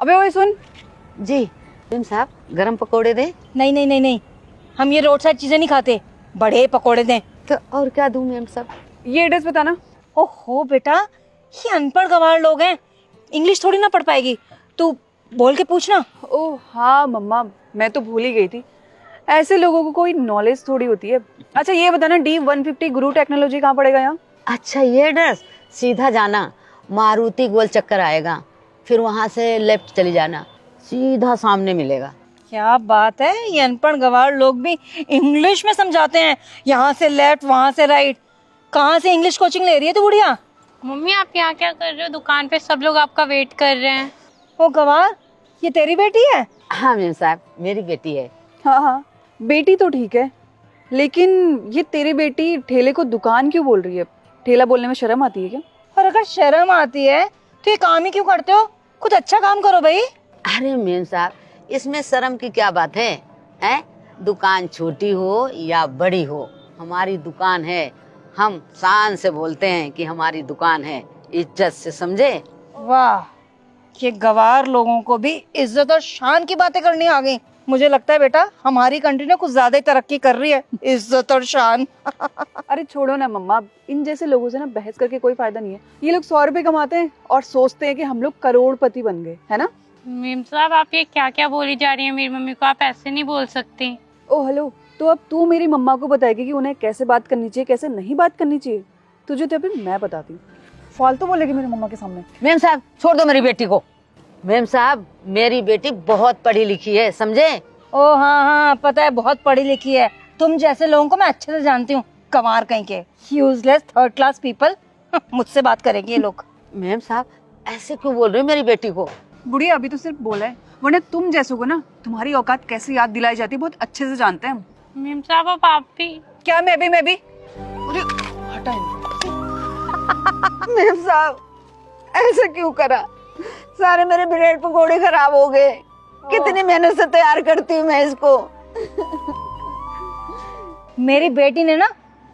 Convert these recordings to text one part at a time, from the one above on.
अबे ओए सुन। जी मैम साहब, गरम पकोड़े दे। नहीं नहीं नहीं नहीं, हम ये रोड साइड चीजें नहीं खाते, बड़े पकोड़े दें। तो और क्या दूं मैम साहब? ये एड्रेस बताना। ओहो बेटा, ये अनपढ़ गवार लोग हैं, इंग्लिश थोड़ी ना पढ़ पाएगी, तू बोल के पूछना। ओह हाँ मम्मा, मैं तो भूल ही गई थी। ऐसे लोगों को कोई नॉलेज थोड़ी होती है। अच्छा ये बताना, D150 गुरु टेक्नोलॉजी कहाँ पड़ेगा यहाँ? अच्छा ये एड्रेस, सीधा जाना, मारुति गोल चक्कर आएगा, फिर वहाँ से लेफ्ट चली जाना, सीधा सामने मिलेगा। क्या बात है, ये अनपढ़ गवार लोग भी इंग्लिश में समझाते हैं, यहाँ से लेफ्ट वहाँ से राइट। कहाँ से इंग्लिश कोचिंग ले रही है तू बुढ़िया? मम्मी आप यहाँ क्या कर रहे हो? दुकान पे सब लोग आपका वेट कर रहे हैं। ओ गवार, ये तेरी बेटी है? हाँ मैम साहब, मेरी बेटी है। हाँ हाँ, बेटी तो ठीक है, लेकिन ये तेरी बेटी ठेले को दुकान क्यों बोल रही है? ठेला बोलने में शर्म आती है क्या? और अगर शर्म आती है तो ये काम ही क्यों करते हो? कुछ अच्छा काम करो भाई। अरे मैम साहब, इसमें शर्म की क्या बात है? हैं? दुकान छोटी हो या बड़ी हो, हमारी दुकान है। हम शान से बोलते हैं कि हमारी दुकान है, इज्जत से, समझे? वाह, ये गवार लोगों को भी इज्जत और शान की बातें करनी आ गई। मुझे लगता है बेटा हमारी कंट्री ने कुछ ज्यादा ही तरक्की कर रही है, इज्जत और शान। अरे छोड़ो ना मम्मा, इन जैसे लोगों से ना बहस करके कोई फायदा नहीं है। ये लोग 100 रुपए कमाते हैं और सोचते हैं कि हम लोग करोड़पति बन गए, है ना? मेम साहब आप ये क्या क्या बोली जा रही हैं मेरी मम्मी को? आप ऐसे नहीं बोल सकती। ओ हेलो, तो अब तू मेरी मम्मा को बताएगी कि उन्हें कैसे बात करनी चाहिए, कैसे नहीं बात करनी चाहिए। तुझे तो अभी मैं बताती हूँ। फालतू बोलेगी मेरी मम्मा के सामने। मैम साहब छोड़ दो मेरी बेटी को। मैम साहब, मेरी बेटी बहुत पढ़ी लिखी है, समझे? ओ हाँ हाँ, पता है बहुत पढ़ी लिखी है। तुम जैसे लोगों को मैं अच्छे से जानती हूँ, गंवार कहीं के, यूजलेस थर्ड क्लास पीपल। मुझसे बात करेंगे ये लोग। मैम साहब ऐसे क्यों बोल रहे हो मेरी बेटी को? बुढ़िया अभी तो सिर्फ बोला है, वरना तुम जैसों को ना तुम्हारी औकात कैसे याद दिलाई जाती है बहुत अच्छे से जानते हैं हम। मेम साहब अब आप भी। क्या मैं भी अरे हटा मैम साहब ऐसे क्यों करा? सारे मेरे ब्रेड पकोड़े खराब हो गए। कितनी मेहनत से तैयार करती हूँ मैं इसको। मेरी बेटी ने ना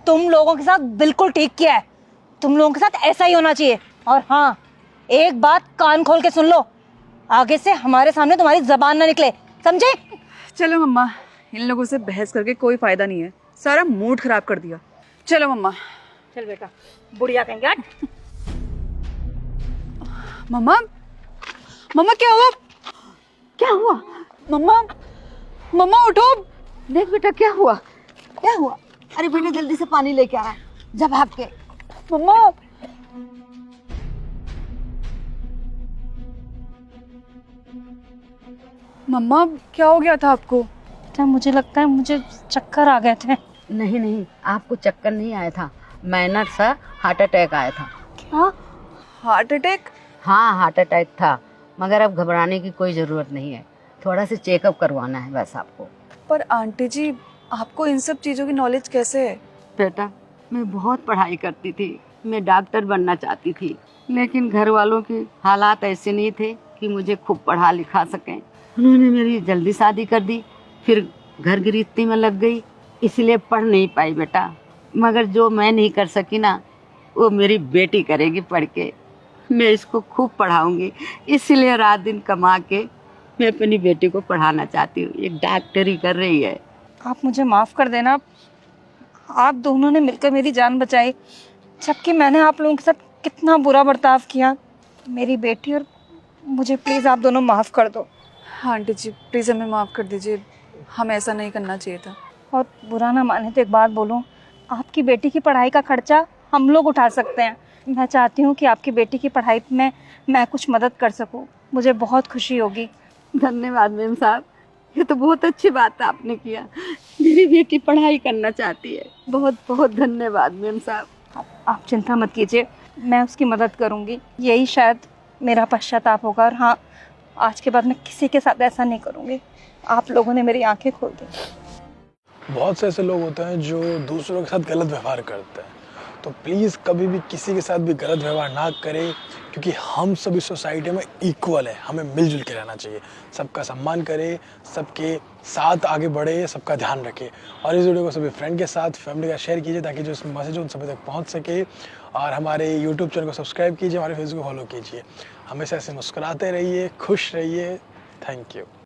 तुम लोगों के साथ बिल्कुल ठीक किया है। तुम लोगों के साथ ऐसा ही होना चाहिए। और हाँ, एक बात कान खोल के सुन लो, आगे से हमारे सामने तुम्हारी जबान ना निकले, समझे? चलो मम्मा, इन लोगों से बहस करके कोई फायदा नहीं है, सारा मूड खराब कर दिया। चलो मम्मा। चल बेटा, बुढ़िया कहेंगे। मम्मा, मम्मा क्या हुआ? क्या हुआ? मम्मा, मम्मा उठो। देख बेटा क्या हुआ? क्या हुआ? अरे बेटा जल्दी से पानी लेके आ, जब आपके। मम्मा, मम्मा क्या हो गया था आपको? बेटा मुझे लगता है मुझे चक्कर आ गए थे। नहीं नहीं, आपको चक्कर नहीं आया था, माइनर सा हार्ट अटैक आया था। क्या? Heart attack? हाँ हार्ट अटैक था, मगर अब घबराने की कोई ज़रूरत नहीं है, थोड़ा सा चेकअप करवाना है बस आपको। पर आंटी जी, आपको इन सब चीज़ों की नॉलेज कैसे है? बेटा मैं बहुत पढ़ाई करती थी, मैं डॉक्टर बनना चाहती थी, लेकिन घर वालों के हालात ऐसे नहीं थे कि मुझे खूब पढ़ा लिखा सकें। उन्होंने मेरी जल्दी शादी कर दी, फिर घर गृहस्थी में लग गई, इसलिए पढ़ नहीं पाई बेटा। मगर जो मैं नहीं कर सकी ना, वो मेरी बेटी करेगी पढ़ के। मैं इसको खूब पढ़ाऊंगी, इसलिए रात दिन कमा के मैं अपनी बेटी को पढ़ाना चाहती हूँ। एक डॉक्टरी कर रही है। आप मुझे माफ कर देना, आप दोनों ने मिलकर मेरी जान बचाई, जबकि मैंने आप लोगों के साथ कितना बुरा बर्ताव किया। मेरी बेटी और मुझे प्लीज़ आप दोनों माफ़ कर दो। हाँ आंटी जी, प्लीज़ हमें माफ़ कर दीजिए, हमें ऐसा नहीं करना चाहिए था। और बुरा ना माने तो एक बात बोलूं, आपकी बेटी की पढ़ाई का खर्चा हम लोग उठा सकते हैं। मैं चाहती हूँ कि आपकी बेटी की पढ़ाई में मैं कुछ मदद कर सकूँ, मुझे बहुत खुशी होगी। धन्यवाद मैम साहब, ये तो बहुत अच्छी बात आपने किया। मेरी बेटी पढ़ाई करना चाहती है, बहुत बहुत धन्यवाद मैम साहब। आप चिंता मत कीजिए, मैं उसकी मदद करूँगी, यही शायद मेरा पश्चाताप होगा। और हाँ, आज के बाद मैं किसी के साथ ऐसा नहीं करूँगी। आप लोगों ने मेरी आंखें खोल दी। बहुत से ऐसे लोग होते हैं जो दूसरों के साथ गलत व्यवहार करते हैं, तो प्लीज़ कभी भी किसी के साथ भी गलत व्यवहार ना करें, क्योंकि हम सभी सोसाइटी में इक्वल है, हमें मिलजुल के रहना चाहिए। सबका सम्मान करें, सबके साथ आगे बढ़े, सबका ध्यान रखें। और इस वीडियो को सभी फ्रेंड के साथ, फैमिली का शेयर कीजिए, ताकि जो इस मैसेज उन सभी तक पहुंच सके। और हमारे यूट्यूब चैनल को सब्सक्राइब कीजिए, हमारे फेसबुक को फॉलो कीजिए। हमेशा ऐसे मुस्कुराते रहिए, खुश रहिए। Thank you.